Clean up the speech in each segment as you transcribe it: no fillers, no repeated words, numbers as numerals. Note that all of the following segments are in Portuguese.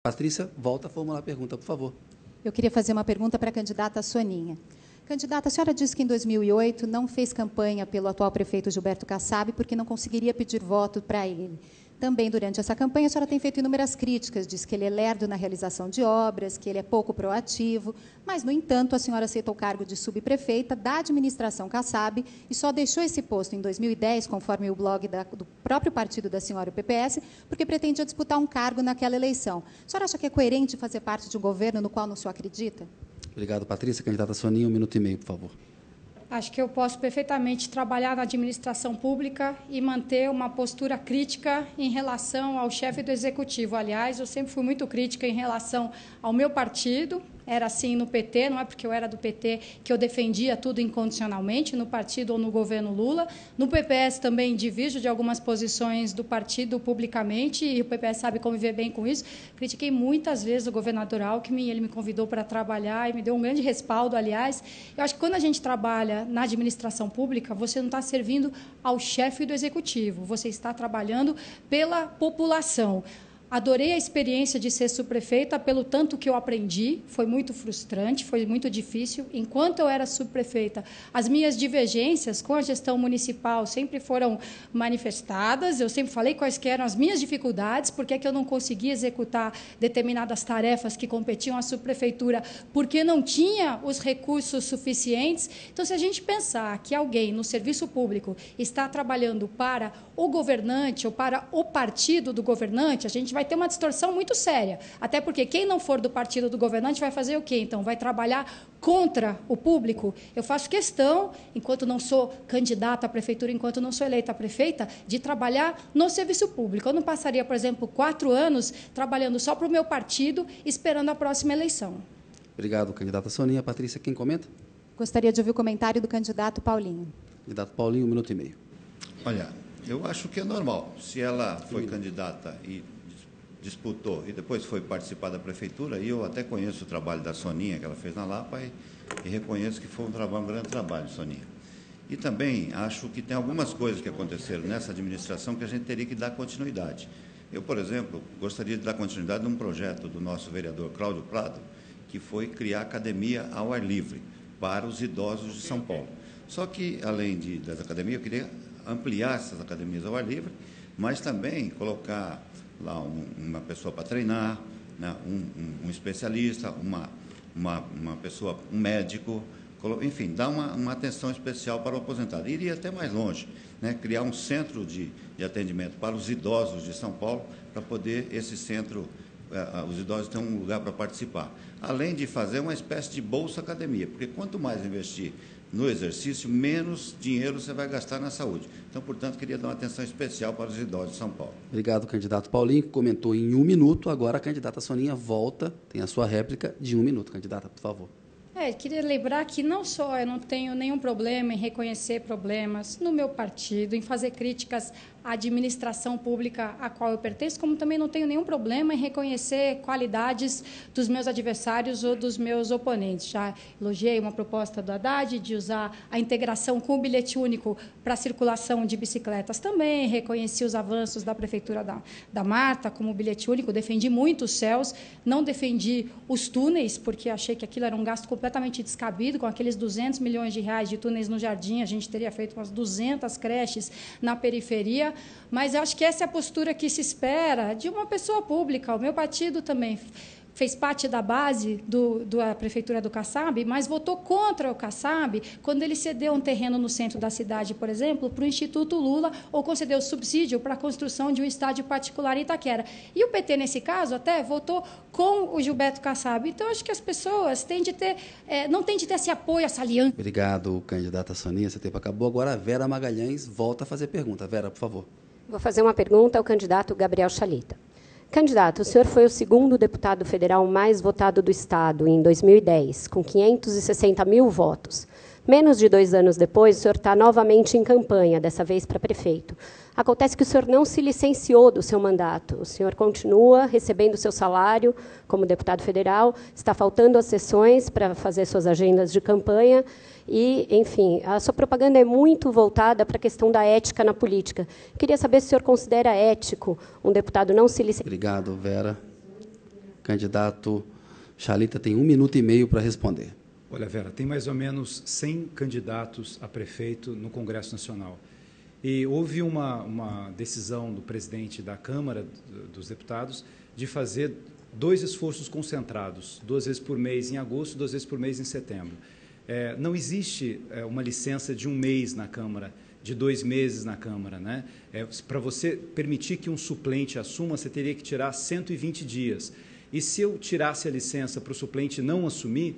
Patrícia, volta a formular a pergunta, por favor. Eu queria fazer uma pergunta para a candidata Soninha. Candidata, a senhora disse que em 2008 não fez campanha pelo atual prefeito Gilberto Kassab porque não conseguiria pedir voto para ele. Também, durante essa campanha, a senhora tem feito inúmeras críticas, diz que ele é lerdo na realização de obras, que ele é pouco proativo, mas, no entanto, a senhora aceitou o cargo de subprefeita da administração Kassab e só deixou esse posto em 2010, conforme o blog do próprio partido da senhora, o PPS, porque pretendia disputar um cargo naquela eleição. A senhora acha que é coerente fazer parte de um governo no qual não se acredita? Obrigado, Patrícia. Candidata Soninha, 1 minuto e meio, por favor. Acho que eu posso perfeitamente trabalhar na administração pública e manter uma postura crítica em relação ao chefe do Executivo. Aliás, eu sempre fui muito crítica em relação ao meu partido. Era assim no PT, não é porque eu era do PT que eu defendia tudo incondicionalmente, no partido ou no governo Lula. No PPS também divido de algumas posições do partido publicamente, e o PPS sabe conviver bem com isso. Critiquei muitas vezes o governador Alckmin, ele me convidou para trabalhar e me deu um grande respaldo, aliás. Eu acho que quando a gente trabalha na administração pública, você não está servindo ao chefe do Executivo, você está trabalhando pela população. Adorei a experiência de ser subprefeita, pelo tanto que eu aprendi, foi muito frustrante, foi muito difícil. Enquanto eu era subprefeita, as minhas divergências com a gestão municipal sempre foram manifestadas, eu sempre falei quais que eram as minhas dificuldades, porque é que eu não conseguia executar determinadas tarefas que competiam à subprefeitura, porque não tinha os recursos suficientes. Então, se a gente pensar que alguém no serviço público está trabalhando para o governante ou para o partido do governante, a gente vai ter uma distorção muito séria. Até porque quem não for do partido do governante vai fazer o quê? Então, vai trabalhar contra o público? Eu faço questão, enquanto não sou candidata à prefeitura, enquanto não sou eleita prefeita, de trabalhar no serviço público. Eu não passaria, por exemplo, 4 anos trabalhando só para o meu partido, esperando a próxima eleição. Obrigado, candidata Soninha. Patrícia, quem comenta? Gostaria de ouvir o comentário do candidato Paulinho. Candidato Paulinho, 1 minuto e meio. Olha, eu acho que é normal. Se ela foi candidata e disputou e depois foi participar da prefeitura, e eu até conheço o trabalho da Soninha, que ela fez na Lapa, e reconheço que foi um grande trabalho, Soninha. E também acho que tem algumas coisas que aconteceram nessa administração que a gente teria que dar continuidade. Eu, por exemplo, gostaria de dar continuidade num projeto do nosso vereador Cláudio Prado, que foi criar academia ao ar livre para os idosos de São Paulo. Só que, além das academias, eu queria ampliar essas academias ao ar livre, mas também colocar lá uma pessoa para treinar, né, um especialista, uma pessoa, um médico, enfim, dar uma atenção especial para o aposentado. Iria até mais longe, né, criar um centro de atendimento para os idosos de São Paulo, para poder esse centro, os idosos terem um lugar para participar. Além de fazer uma espécie de bolsa academia, porque quanto mais investir no exercício, menos dinheiro você vai gastar na saúde. Então, portanto, queria dar uma atenção especial para os idosos de São Paulo. Obrigado, candidato Paulinho, que comentou em 1 minuto. Agora a candidata Soninha volta, tem a sua réplica de 1 minuto. Candidata, por favor. Queria lembrar que não só eu não tenho nenhum problema em reconhecer problemas no meu partido, em fazer críticas à administração pública a qual eu pertenço, como também não tenho nenhum problema em reconhecer qualidades dos meus adversários ou dos meus oponentes. Já elogiei uma proposta do Haddad de usar a integração com o bilhete único para a circulação de bicicletas também, reconheci os avanços da prefeitura da Marta como bilhete único, defendi muito os céus, não defendi os túneis, porque achei que aquilo era um gasto completamente descabido, com aqueles 200 milhões de reais de túneis no Jardim, a gente teria feito umas 200 creches na periferia, mas eu acho que essa é a postura que se espera de uma pessoa pública. O meu partido também fez parte da base da prefeitura do Kassab, mas votou contra o Kassab quando ele cedeu um terreno no centro da cidade, por exemplo, para o Instituto Lula, ou concedeu subsídio para a construção de um estádio particular em Itaquera. E o PT, nesse caso, até votou com o Gilberto Kassab. Então, acho que as pessoas têm de ter, não têm de ter esse apoio, essa aliança. Obrigado, candidata Soninha. Seu tempo acabou. Agora a Vera Magalhães volta a fazer pergunta. Vera, por favor. Vou fazer uma pergunta ao candidato Gabriel Chalita. Candidato, o senhor foi o segundo deputado federal mais votado do Estado em 2010, com 560 mil votos. Menos de 2 anos depois, o senhor está novamente em campanha, dessa vez para prefeito. Acontece que o senhor não se licenciou do seu mandato. O senhor continua recebendo seu salário como deputado federal, está faltando as sessões para fazer suas agendas de campanha e, enfim, a sua propaganda é muito voltada para a questão da ética na política. Queria saber se o senhor considera ético um deputado não se licenciar. Obrigado, Vera. Candidato Chalita tem 1 minuto e meio para responder. Olha, Vera, tem mais ou menos 100 candidatos a prefeito no Congresso Nacional. E houve uma decisão do presidente da Câmara dos Deputados de fazer 2 esforços concentrados, 2 vezes por mês em agosto, 2 vezes por mês em setembro. Não existe uma licença de 1 mês na Câmara, de 2 meses na Câmara, né? Para você permitir que um suplente assuma, você teria que tirar 120 dias. E se eu tirasse a licença para o suplente não assumir,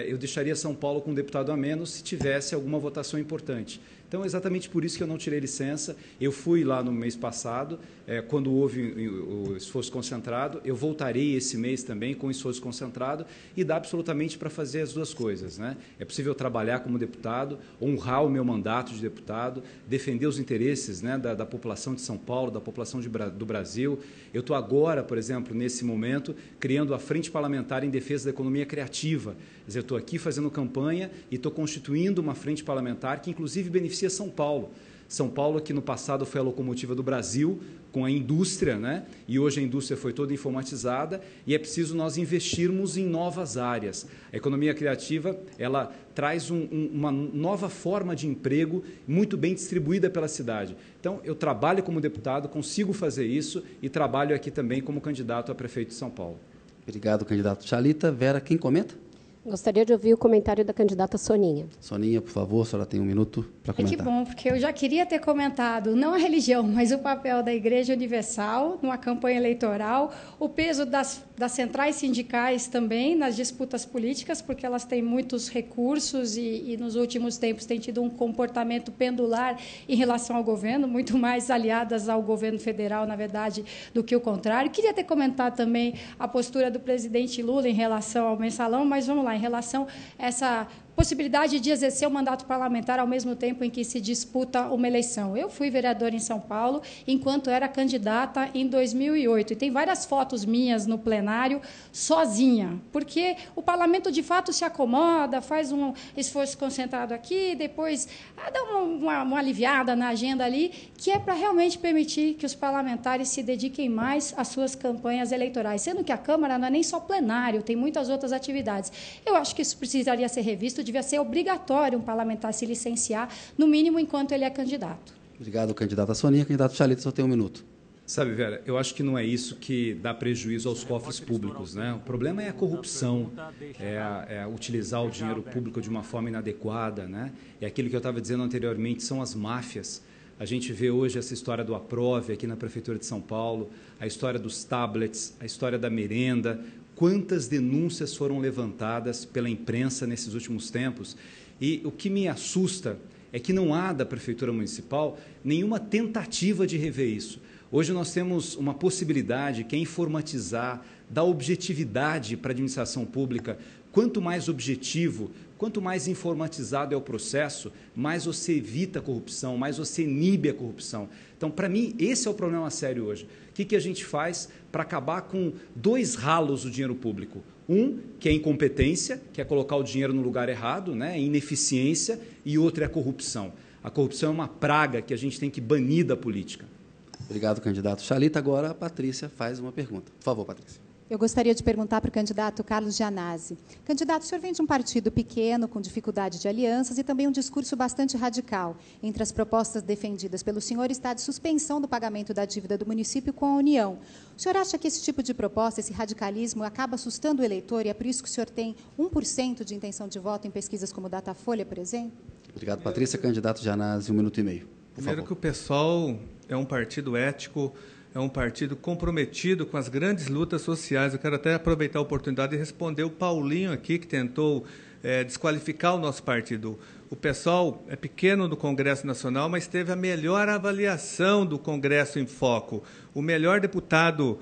eu deixaria São Paulo com um deputado a menos se tivesse alguma votação importante. Então, é exatamente por isso que eu não tirei licença. Eu fui lá no mês passado, quando houve o esforço concentrado. Eu voltarei esse mês também com o esforço concentrado e dá absolutamente para fazer as 2 coisas, né? É possível trabalhar como deputado, honrar o meu mandato de deputado, defender os interesses, né, da população de São Paulo, da população do Brasil. Eu estou agora, por exemplo, nesse momento, criando a Frente Parlamentar em Defesa da Economia Criativa. Quer dizer, eu estou aqui fazendo campanha e estou constituindo uma frente parlamentar que, inclusive, beneficia São Paulo. São Paulo, que no passado foi a locomotiva do Brasil, com a indústria, né? E hoje a indústria foi toda informatizada e é preciso nós investirmos em novas áreas. A economia criativa, ela traz uma nova forma de emprego muito bem distribuída pela cidade. Então, eu trabalho como deputado, consigo fazer isso e trabalho aqui também como candidato a prefeito de São Paulo. Obrigado, candidato Chalita. Vera, quem comenta? Gostaria de ouvir o comentário da candidata Soninha. Soninha, por favor, a senhora tem 1 minuto para comentar. Que bom, porque eu já queria ter comentado, não a religião, mas o papel da Igreja Universal numa campanha eleitoral, o peso das centrais sindicais também nas disputas políticas, porque elas têm muitos recursos e nos últimos tempos têm tido um comportamento pendular em relação ao governo, muito mais aliadas ao governo federal, na verdade, do que o contrário. Queria ter comentado também a postura do presidente Lula em relação ao mensalão, mas vamos lá, em relação a essa possibilidade de exercer o mandato parlamentar ao mesmo tempo em que se disputa uma eleição. Eu fui vereadora em São Paulo enquanto era candidata em 2008 e tem várias fotos minhas no plenário sozinha, porque o parlamento de fato se acomoda, faz um esforço concentrado aqui, depois dá uma aliviada na agenda ali, que é para realmente permitir que os parlamentares se dediquem mais às suas campanhas eleitorais, sendo que a Câmara não é nem só plenário, tem muitas outras atividades. Eu acho que isso precisaria ser revisto, devia ser obrigatório um parlamentar se licenciar, no mínimo enquanto ele é candidato. Obrigado, candidata Soninha. Candidato Chalita, só tem 1 minuto. Sabe, Vera, eu acho que não é isso que dá prejuízo aos cofres públicos, né? O problema é a corrupção, é utilizar o dinheiro público de uma forma inadequada, né? É aquilo que eu estava dizendo anteriormente, são as máfias. A gente vê hoje essa história do Aprove aqui na Prefeitura de São Paulo, a história dos tablets, a história da merenda. Quantas denúncias foram levantadas pela imprensa nesses últimos tempos? E o que me assusta é que não há da Prefeitura Municipal nenhuma tentativa de rever isso. Hoje nós temos uma possibilidade que é informatizar, dar objetividade para a administração pública. Quanto mais objetivo, quanto mais informatizado é o processo, mais você evita a corrupção, mais você inibe a corrupção. Então, para mim, esse é o problema sério hoje. O que a gente faz para acabar com 2 ralos do dinheiro público? Um, que é a incompetência, que é colocar o dinheiro no lugar errado, né? Ineficiência, e outro é a corrupção. A corrupção é uma praga que a gente tem que banir da política. Obrigado, candidato Chalita. Agora a Patrícia faz uma pergunta. Por favor, Patrícia. Eu gostaria de perguntar para o candidato Carlos Gianazzi. Candidato, o senhor vem de um partido pequeno, com dificuldade de alianças e também um discurso bastante radical. Entre as propostas defendidas pelo senhor está de suspensão do pagamento da dívida do município com a União. O senhor acha que esse tipo de proposta, esse radicalismo, acaba assustando o eleitor e é por isso que o senhor tem 1% de intenção de voto em pesquisas como Datafolha, por exemplo? Obrigado, Patrícia. Candidato Gianazzi, 1 minuto e meio. Primeiro que o PSOL é um partido ético, é um partido comprometido com as grandes lutas sociais. Eu quero até aproveitar a oportunidade e responder o Paulinho aqui, que tentou desqualificar o nosso partido. O PSOL é pequeno no Congresso Nacional, mas teve a melhor avaliação do Congresso em Foco. O melhor deputado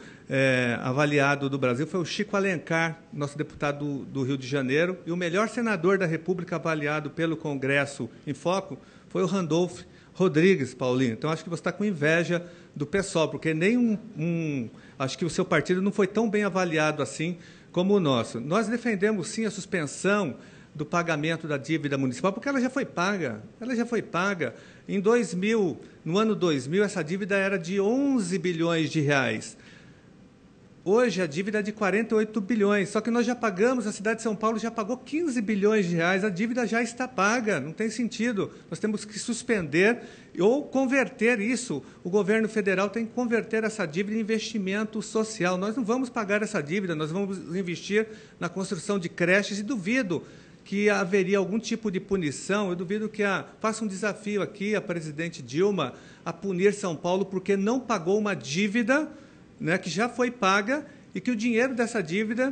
avaliado do Brasil foi o Chico Alencar, nosso deputado do Rio de Janeiro, e o melhor senador da República avaliado pelo Congresso em Foco foi o Randolph Rodrigues, Paulinho. Então, acho que você está com inveja do PSOL, porque acho que o seu partido não foi tão bem avaliado assim como o nosso. Nós defendemos, sim, a suspensão do pagamento da dívida municipal, porque ela já foi paga. Ela já foi paga. No ano 2000, essa dívida era de 11 bilhões de reais. Hoje a dívida é de 48 bilhões, só que nós já pagamos, a cidade de São Paulo já pagou 15 bilhões de reais, a dívida já está paga, não tem sentido. Nós temos que suspender ou converter isso. O governo federal tem que converter essa dívida em investimento social. Nós não vamos pagar essa dívida, nós vamos investir na construção de creches e duvido que haveria algum tipo de punição. Eu duvido que faça um desafio aqui a presidente Dilma a punir São Paulo porque não pagou uma dívida, né, que já foi paga e que o dinheiro dessa dívida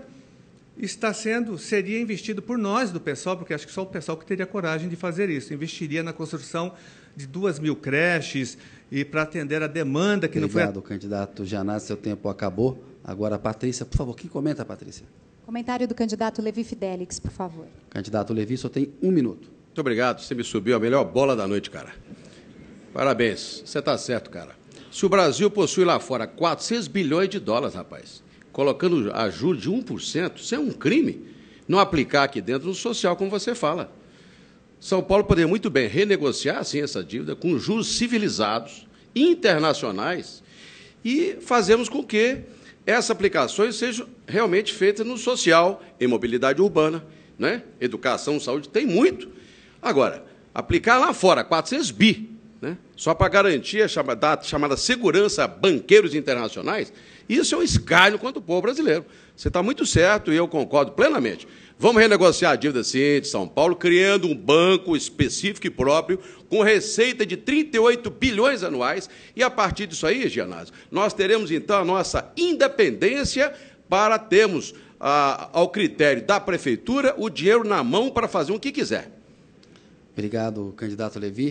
seria investido por nós do PSOL, porque acho que só o PSOL que teria coragem de fazer isso. Investiria na construção de 2.000 creches e para atender a demanda que não foi... Obrigado, candidato Gianazzi, seu tempo acabou. Agora, a Patrícia, por favor, quem comenta, Patrícia? Comentário do candidato Levi Fidelix, por favor. Candidato Levi, só tem 1 minuto. Muito obrigado, você me subiu a melhor bola da noite, cara. Parabéns, você está certo, cara. Se o Brasil possui lá fora 400 bilhões de dólares, rapaz, colocando a juros de 1%, isso é um crime. Não aplicar aqui dentro no social, como você fala. São Paulo poderia muito bem renegociar, sim, essa dívida com juros civilizados, internacionais, e fazermos com que essas aplicações sejam realmente feitas no social, em mobilidade urbana, né? Educação, saúde, tem muito. Agora, aplicar lá fora 400 bi, né? Só para garantir a chamada segurança a banqueiros internacionais, isso é um escárnio contra o povo brasileiro. Você está muito certo e eu concordo plenamente. Vamos renegociar a dívida, sim, de São Paulo, criando um banco específico e próprio, com receita de 38 bilhões anuais, e, a partir disso aí, Gianazzi, nós teremos, então, a nossa independência para termos, ao critério da Prefeitura, o dinheiro na mão para fazer o que quiser. Obrigado, candidato Levi.